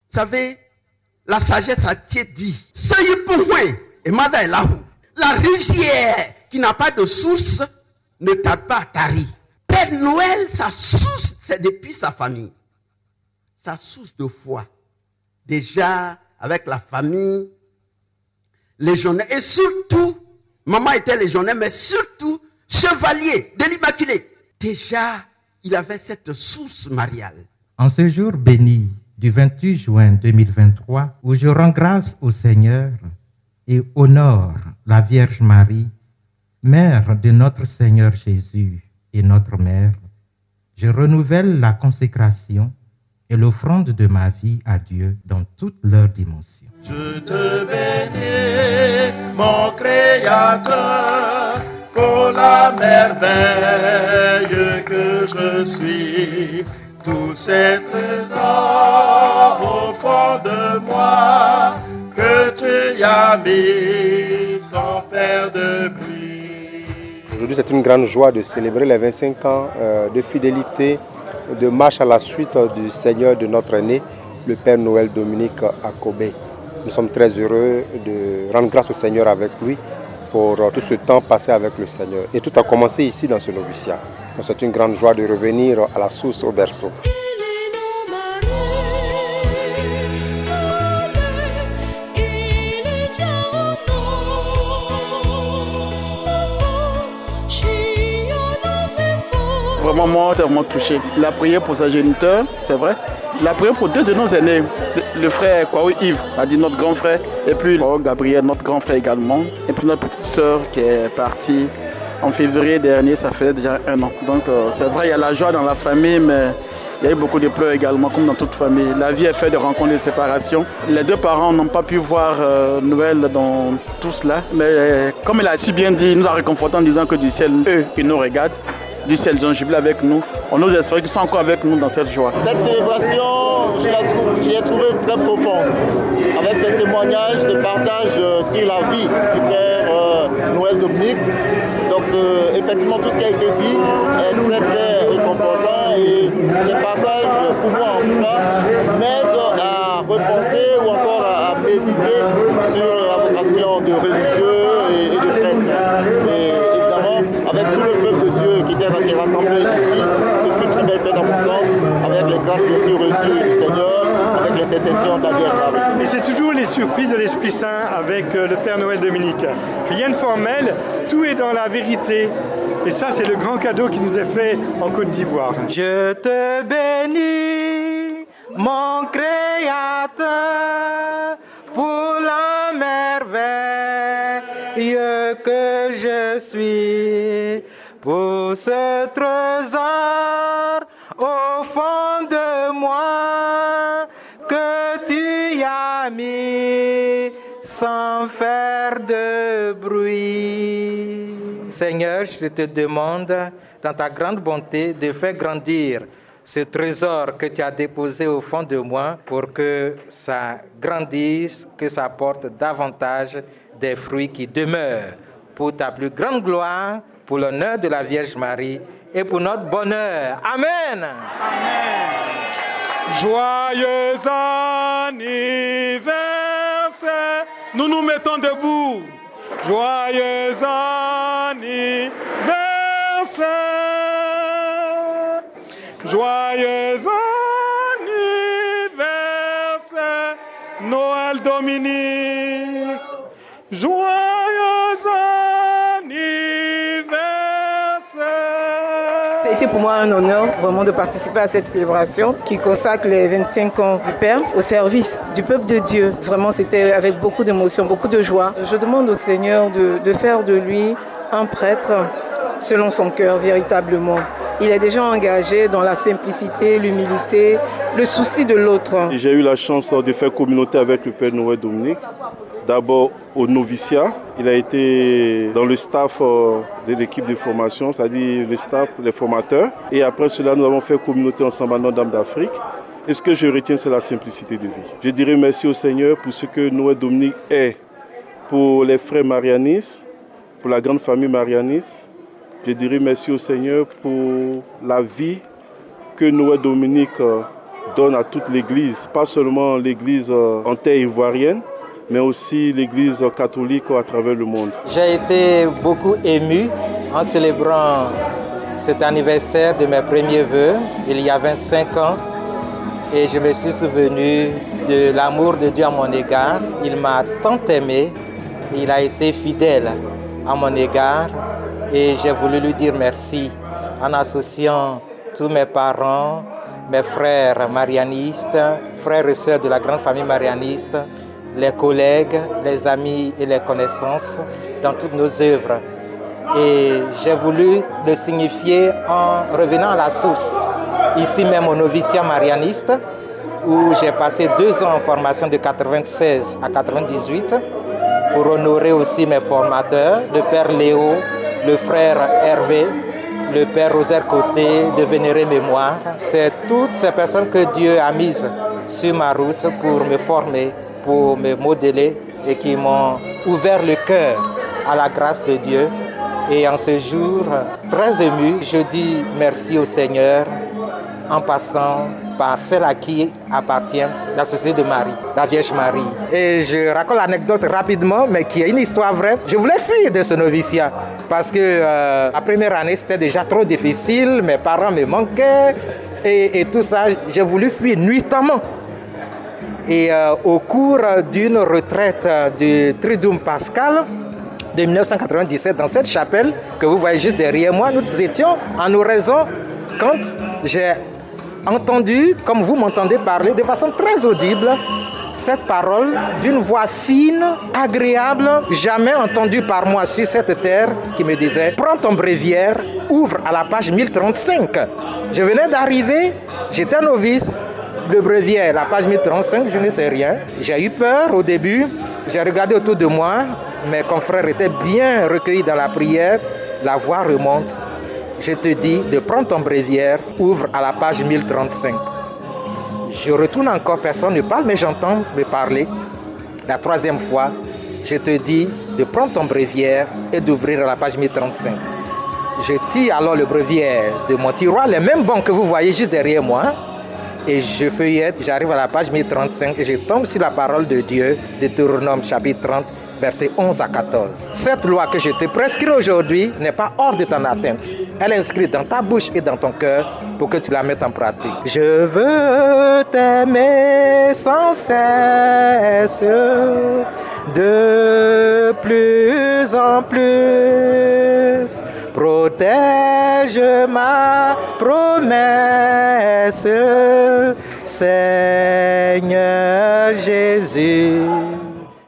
savez, la sagesse a dit, la rivière qui n'a pas de source ne tarde pas à tarir. Père Noël, sa source, c'est depuis sa famille. Sa source de foi. Déjà, avec la famille, légionnaire. Et surtout, maman était légionnaire, mais surtout, chevalier de l'Immaculée. Déjà, il avait cette source mariale. En ce jour béni du 28 juin 2023, où je rends grâce au Seigneur et honore la Vierge Marie, Mère de notre Seigneur Jésus et notre Mère, je renouvelle la consécration et l'offrande de ma vie à Dieu dans toutes leurs dimensions. Je te bénis, mon Créateur, pour la merveille que je suis. Tous ces trésors au fond de moi que tu as mis sans faire de bruit. Aujourd'hui, c'est une grande joie de célébrer les 25 ans de fidélité, de marche à la suite du Seigneur de notre aîné, le Père Noël Dominique Akobé. Nous sommes très heureux de rendre grâce au Seigneur avec lui pour tout ce temps passé avec le Seigneur. Et tout a commencé ici dans ce noviciat. Donc c'est une grande joie de revenir à la source, au berceau. Vraiment, moi, tellement touché. Il a prié pour sa géniteur, c'est vrai. Il a prié pour deux de nos aînés, le frère Kwaou Yves, a dit notre grand frère, et puis Gabriel, notre grand frère également, et puis notre petite sœur qui est partie en février dernier, ça fait déjà 1 an. Donc c'est vrai, il y a la joie dans la famille, mais il y a eu beaucoup de pleurs également, comme dans toute famille. La vie est faite de rencontres et de séparations. Les deux parents n'ont pas pu voir Noël dans tout cela, mais comme il a si bien dit, il nous a réconforté en disant que du ciel, eux, ils nous regardent. Du ciel, ils ont jubilé avec nous. On nous espère qu'ils sont encore avec nous dans cette joie. Cette célébration, je l'ai trouvée très profonde. Avec ce témoignage, ce partage sur la vie du Père Noël Dominique. Donc effectivement, tout ce qui a été dit est très très réconfortant. Et ce partage, pour moi en tout cas, m'aide à repenser ou encore à méditer sur la vocation de religieux et de prêtres. Et évidemment, avec tout le peuple de Dieu qui était rassemblé ici, ce fut une très belle fête dans mon sens, avec les grâces bien sûr reçues du Seigneur, avec l'intercession de la Vierge Marie. Et c'est toujours les surprises de l'Esprit Saint avec le Père Noël Dominique. Rien de formel, tout est dans la vérité. Et ça, c'est le grand cadeau qui nous est fait en Côte d'Ivoire. Je te bénis, mon Créateur, pour la merveille que je suis, pour ce trésor au fond de moi que tu as mis sans faire de bruit. Seigneur, je te demande, dans ta grande bonté, de faire grandir ce trésor que tu as déposé au fond de moi pour que ça grandisse, que ça porte davantage des fruits qui demeurent pour ta plus grande gloire, pour l'honneur de la Vierge Marie et pour notre bonheur. Amen. Amen. Joyeux anniversaire. Nous nous mettons debout. Joyeux anniversaire. Joyeux anniversaire. Noël Dominique. Joyeux anniversaire. Ça a été pour moi un honneur vraiment de participer à cette célébration qui consacre les 25 ans du Père au service du peuple de Dieu. Vraiment, c'était avec beaucoup d'émotion, beaucoup de joie. Je demande au Seigneur de faire de lui un prêtre selon son cœur, véritablement. Il est déjà engagé dans la simplicité, l'humilité, le souci de l'autre. J'ai eu la chance de faire communauté avec le Père Noël Dominique. D'abord au noviciat, il a été dans le staff de l'équipe de formation, c'est-à-dire le staff, les formateurs. Et après cela, nous avons fait communauté ensemble à Notre-Dame d'Afrique. Et ce que je retiens, c'est la simplicité de vie. Je dirais merci au Seigneur pour ce que Noël Dominique est pour les frères marianistes, pour la grande famille marianiste. Je dirais merci au Seigneur pour la vie que Noël Dominique donne à toute l'Église, pas seulement l'Église en terre ivoirienne, mais aussi l'Église catholique à travers le monde. J'ai été beaucoup ému en célébrant cet anniversaire de mes premiers vœux, il y a 25 ans, et je me suis souvenu de l'amour de Dieu à mon égard. Il m'a tant aimé, il a été fidèle à mon égard, et j'ai voulu lui dire merci en associant tous mes parents, mes frères marianistes, frères et sœurs de la grande famille marianiste, les collègues, les amis et les connaissances dans toutes nos œuvres. Et j'ai voulu le signifier en revenant à la source, ici même au noviciat marianiste, où j'ai passé 2 ans en formation de 96 à 98 pour honorer aussi mes formateurs, le père Léo, le frère Hervé, le père Rosaire Côté de Vénérée Mémoire. C'est toutes ces personnes que Dieu a mises sur ma route pour me former, pour me modeler et qui m'ont ouvert le cœur à la grâce de Dieu. Et en ce jour très ému, je dis merci au Seigneur en passant par celle à qui appartient la Société de Marie, la Vierge Marie. Et je raconte l'anecdote rapidement, mais qui est une histoire vraie. Je voulais fuir de ce noviciat parce que la première année, c'était déjà trop difficile, mes parents me manquaient et tout ça. J'ai voulu fuir nuitamment. Et au cours d'une retraite du Triduum Pascal, de 1997 dans cette chapelle que vous voyez juste derrière moi, nous étions en oraison quand j'ai entendu, comme vous m'entendez parler, de façon très audible, cette parole d'une voix fine, agréable, jamais entendue par moi sur cette terre, qui me disait « Prends ton bréviaire, ouvre à la page 1035 ». Je venais d'arriver, j'étais novice, le bréviaire, la page 1035, je ne sais rien. J'ai eu peur au début, j'ai regardé autour de moi, mes confrères étaient bien recueillis dans la prière, la voix remonte. Je te dis de prendre ton bréviaire, ouvre à la page 1035. Je retourne encore, personne ne parle, mais j'entends me parler. La 3e fois, je te dis de prendre ton bréviaire et d'ouvrir à la page 1035. Je tire alors le bréviaire de mon tiroir, les mêmes bancs que vous voyez juste derrière moi. Et je feuillette, j'arrive à la page 1035 et je tombe sur la parole de Dieu, Deutéronome chapitre 30, versets 11 à 14. Cette loi que je te prescris aujourd'hui n'est pas hors de ton atteinte. Elle est inscrite dans ta bouche et dans ton cœur pour que tu la mettes en pratique. Je veux t'aimer sans cesse, de plus en plus. Protège ma promesse, Seigneur Jésus.